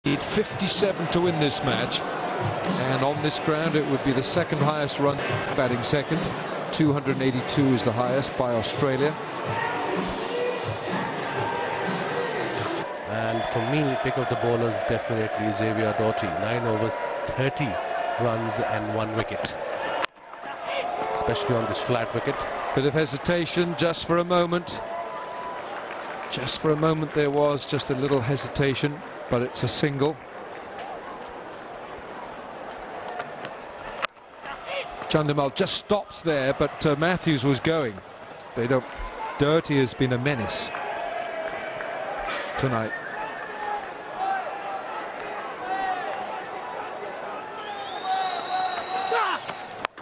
Need 57 to win this match, and on this ground it would be the second highest run, batting second. 282 is the highest by Australia. And for me, pick of the bowlers definitely Xavier Doughty. 9 overs, 30 runs and 1 wicket, especially on this flat wicket. Bit of hesitation just for a moment. Just for a moment there was just a little hesitation, but it's a single. Chandimal just stops there, but Matthews was going. They don't. Doughty has been a menace tonight.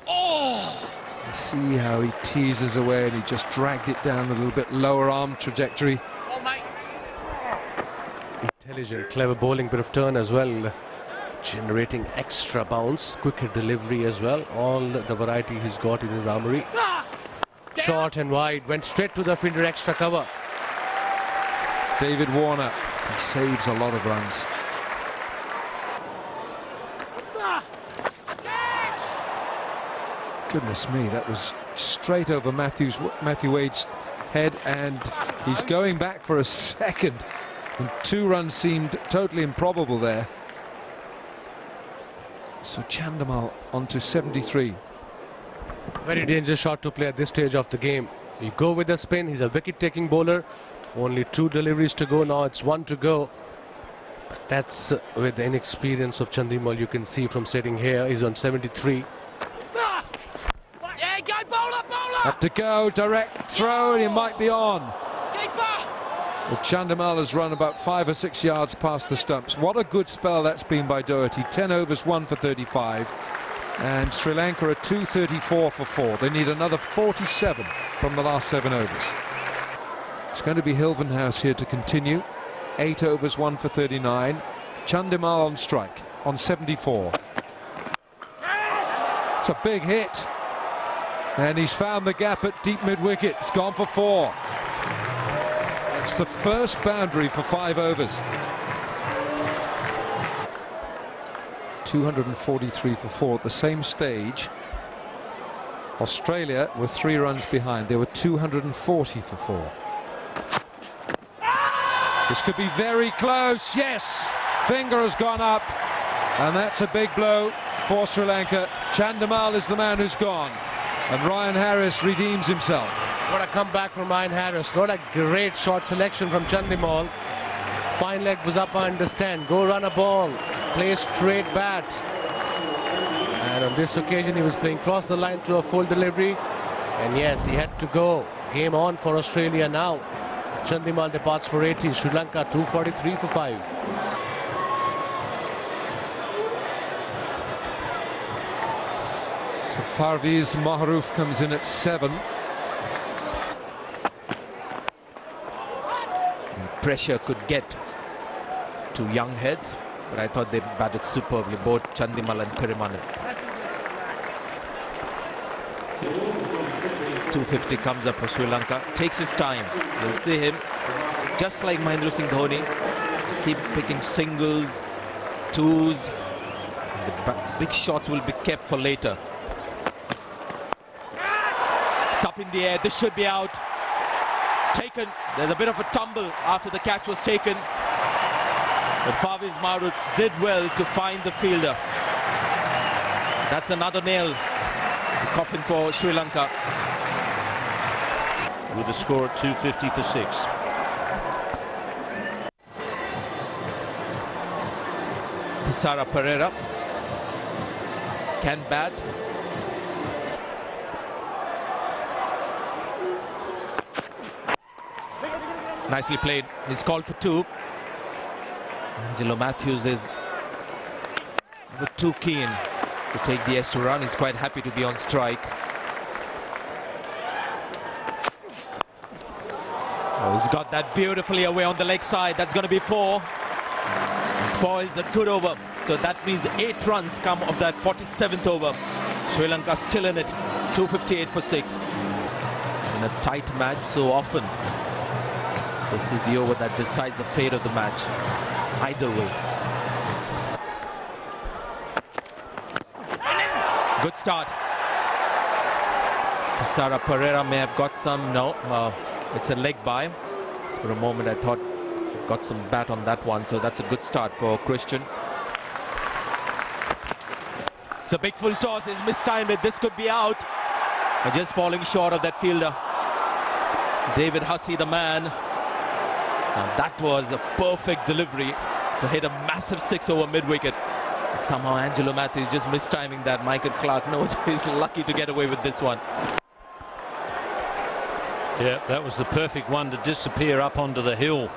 You see how he teases away, and he just dragged it down a little bit lower arm trajectory. Intelligent, clever bowling, bit of turn as well, generating extra bounce, quicker delivery as well. All the variety he's got in his armory. Short and wide, went straight to the fielder, extra cover. David Warner, he saves a lot of runs. Goodness me, that was straight over Matthew Wade's head, and he's going back for a second. And 2 runs seemed totally improbable there. So Chandimal on to 73. Very dangerous shot to play at this stage of the game. You go with the spin, he's a wicket-taking bowler. Only 2 deliveries to go, now it's 1 to go. But that's with the inexperience of Chandimal, you can see from sitting here. He's on 73. Yeah, go bowler, bowler! Have to go, direct throw, and he might be on. Well, Chandimal has run about 5 or 6 yards past the stumps. What a good spell that's been by Doughty. 10 overs, 1 for 35. And Sri Lanka are 234 for 4. They need another 47 from the last 7 overs. It's going to be Hilvenhouse here to continue. 8 overs, 1 for 39. Chandimal on strike on 74. It's a big hit. And he's found the gap at deep mid-wicket. It's gone for 4. It's the first boundary for 5 overs. 243 for 4 at the same stage. Australia were 3 runs behind. They were 240 for 4. This could be very close. Yes, finger has gone up, and that's a big blow for Sri Lanka. Chandimal is the man who's gone, and Ryan Harris redeems himself. What a comeback from Ryan Harris. Not a great shot selection from Chandimal. Fine leg was up, I understand. Go run a ball, play straight bat. And on this occasion he was playing cross the line to a full delivery. And yes, he had to go. Game on for Australia now. Chandimal departs for 80. Sri Lanka 243 for 5. So Parvez Mahroof comes in at 7. Pressure could get to young heads, but I thought they batted superbly, both Chandimal and Thirimanne. 250 comes up for Sri Lanka, takes his time. You'll see him, just like Mahendra Singh Dhoni, keep picking singles, 2s. The big shots will be kept for later. It's up in the air, this should be out. Taken. There's a bit of a tumble after the catch was taken, but Parvez Mahroof did well to find the fielder. That's another nail, the coffin for Sri Lanka. With the score at 250 for 6. Thisara Pereira can bat. Nicely played. He's called for 2. Angelo Matthews is too keen to take the extra run. He's quite happy to be on strike. Oh, he's got that beautifully away on the leg side. That's going to be 4. He spoils a good over. So that means 8 runs come of that 47th over. Sri Lanka still in it. 258 for 6. In a tight match so often, this is the over that decides the fate of the match, either way. Good start. Tisara Pereira may have got some. No, it's a leg by. So for a moment I thought he got some bat on that one, so that's a good start for Christian. It's a big full toss. He's mistimed it. This could be out. And just falling short of that fielder. David Hussey, the man. And that was a perfect delivery to hit a massive 6 over mid-wicket. Somehow Angelo Matthews just mistiming that. Michael Clarke knows he's lucky to get away with this one. Yeah, that was the perfect one to disappear up onto the hill.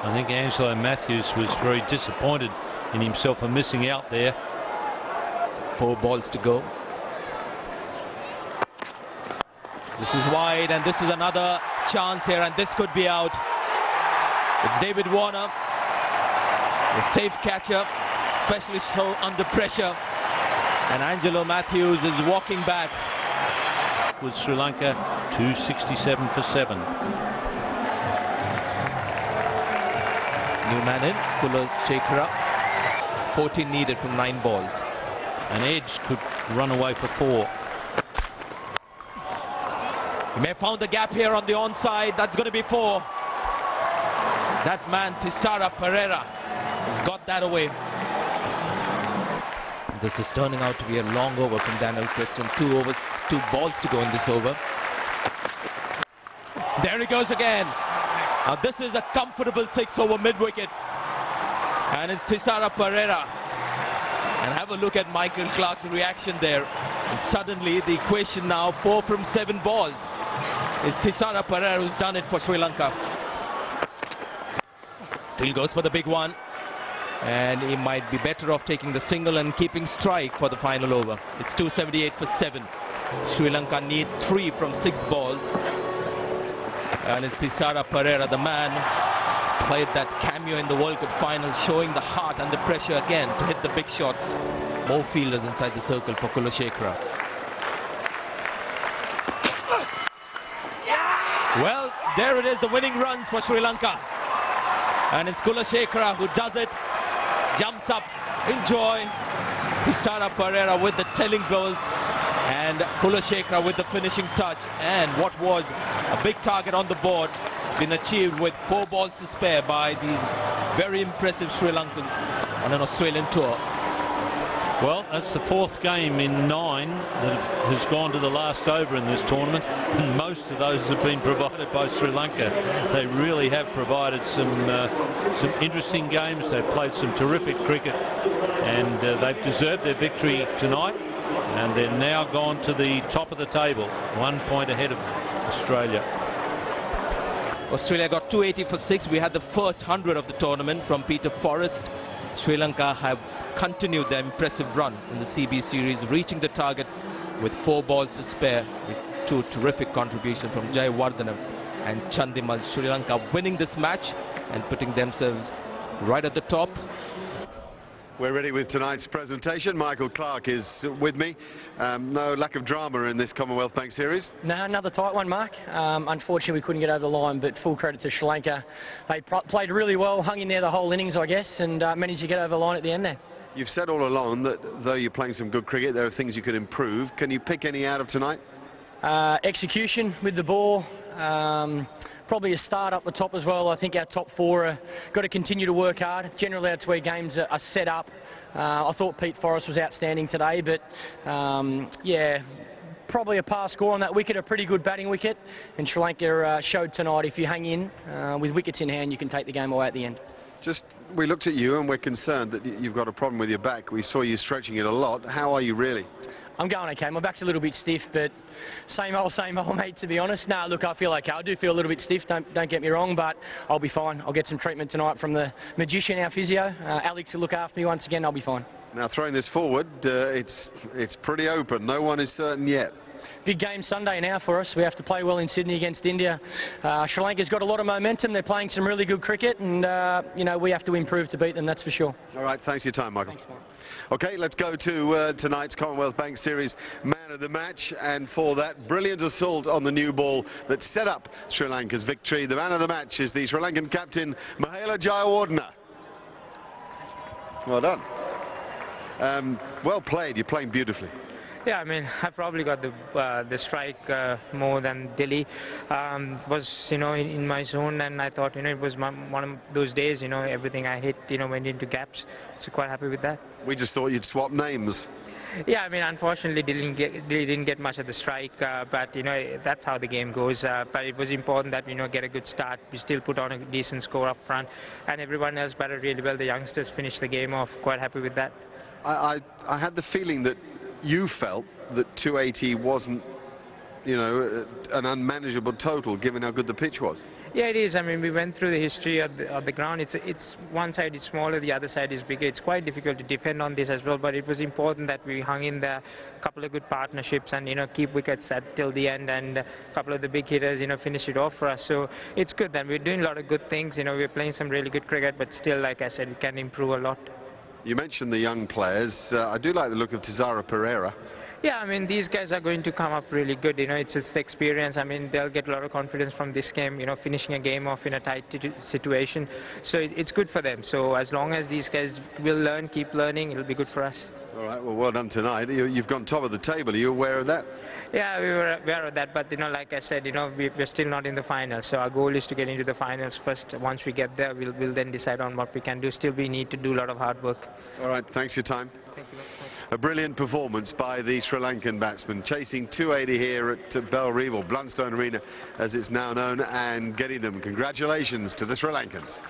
I think Angelo Matthews was very disappointed in himself for missing out there. 4 balls to go. This is wide, and this is another chance here, and this could be out. It's David Warner, the safe catcher, especially so under pressure. And Angelo Matthews is walking back. With Sri Lanka, 267 for 7. New man in, Kulashekara. 14 needed from 9 balls. An edge could run away for 4. He may have found the gap here on the onside. That's going to be 4. That man, Tisara Pereira, has got that away. This is turning out to be a long over from Daniel Christian. 2 overs, 2 balls to go in this over. There he goes again. Now this is a comfortable 6 over mid-wicket. And it's Tisara Pereira. And have a look at Michael Clarke's reaction there. And suddenly the equation now 4 from 7 balls. It's Tisara Pereira who's done it for Sri Lanka. Still goes for the big one. And he might be better off taking the single and keeping strike for the final over. It's 278 for 7. Sri Lanka need 3 from 6 balls. And it's Tisara Pereira, the man, played that cameo in the World Cup final, showing the heart under pressure again to hit the big shots. More fielders inside the circle for Kulashekara. Well, there it is, the winning runs for Sri Lanka. And it's Kulashekara who does it. Jumps up, enjoy. Tisara Pereira with the telling blows, and Kulashekara with the finishing touch. And what was a big target on the board been achieved with 4 balls to spare by these very impressive Sri Lankans on an Australian tour. Well, that's the 4th game in 9 that has gone to the last over in this tournament. And most of those have been provided by Sri Lanka. They really have provided some interesting games. They've played some terrific cricket, and they've deserved their victory tonight. And they're now gone to the top of the table, 1 point ahead of Australia. Australia got 280 for 6. We had the first 100 of the tournament from Peter Forrest. Sri Lanka have continued their impressive run in the CB series, reaching the target with 4 balls to spare, with 2 terrific contributions from Jayawardene and Chandimal. Sri Lanka winning this match and putting themselves right at the top. We're ready with tonight's presentation. Michael Clarke is with me. No lack of drama in this Commonwealth Bank series. No, another tight one, Mark. Unfortunately, we couldn't get over the line, but full credit to Sri Lanka. They played really well, hung in there the whole innings, I guess, and managed to get over the line at the end there. You've said all along that though you're playing some good cricket, there are things you could improve. Can you pick any out of tonight? Execution with the ball. Probably a start up the top as well. I think our top 4 are got to continue to work hard. Generally, that's where games are set up. I thought Pete Forrest was outstanding today, but yeah, probably a par score on that wicket, a pretty good batting wicket. And Sri Lanka showed tonight if you hang in with wickets in hand, you can take the game away at the end. Just, we looked at you and we're concerned that you've got a problem with your back. We saw you stretching it a lot. How are you really? I'm going okay. My back's a little bit stiff, but same old, mate, to be honest. No, look, I feel okay. I do feel a little bit stiff, don't get me wrong, but I'll be fine. I'll get some treatment tonight from the magician, our physio. Alex will look after me once again. I'll be fine. Now, throwing this forward, it's pretty open. No one is certain yet. Big game Sunday now for us. We have to play well in Sydney against India. Sri Lanka's got a lot of momentum. They're playing some really good cricket, and you know, we have to improve to beat them, that's for sure. All right, thanks for your time, Michael. Thanks, Mark. Okay, let's go to tonight's Commonwealth Bank Series man of the match, and for that brilliant assault on the new ball that set up Sri Lanka's victory, the man of the match is the Sri Lankan captain, Mahela Jayawardene. Well done. Well played, you're playing beautifully. Yeah, I mean, I probably got the strike more than Delhi. Was, you know, in my zone, and I thought, you know, it was one of those days, you know, everything I hit, you know, went into gaps. So quite happy with that. We just thought you'd swap names. Yeah, I mean, unfortunately, Delhi didn't get much of the strike, but, you know, that's how the game goes. But it was important that, you know, get a good start. We still put on a decent score up front, and everyone else batted really well. The youngsters finished the game off. Quite happy with that. I had the feeling that you felt that 280 wasn't, you know, an unmanageable total given how good the pitch was. Yeah, it is. I mean, we went through the history of the ground. It's one side is smaller, the other side is bigger. It's quite difficult to defend on this as well, but it was important that we hung in there, a couple of good partnerships, and, you know, keep wickets at till the end, and a couple of the big hitters, you know, finish it off for us. So it's good that we're doing a lot of good things. You know, we're playing some really good cricket, but still, like I said, we can improve a lot. You mentioned the young players. I do like the look of Tizara Pereira. Yeah, I mean, these guys are going to come up really good. You know, it's just the experience. I mean, they'll get a lot of confidence from this game, you know, finishing a game off in a tight situation. So it's good for them. So as long as these guys will learn, keep learning, it'll be good for us. All right, well, well done tonight. You've gone top of the table. Are you aware of that? Yeah, we were aware of that, but, you know, like I said, you know, we're still not in the finals. So our goal is to get into the finals first. Once we get there, we'll then decide on what we can do. Still, we need to do a lot of hard work. All right, thanks for your time. Thank you. A brilliant performance by the Sri Lankan batsman, chasing 280 here at Bellerive, or Blundstone Arena as it's now known, and getting them. Congratulations to the Sri Lankans.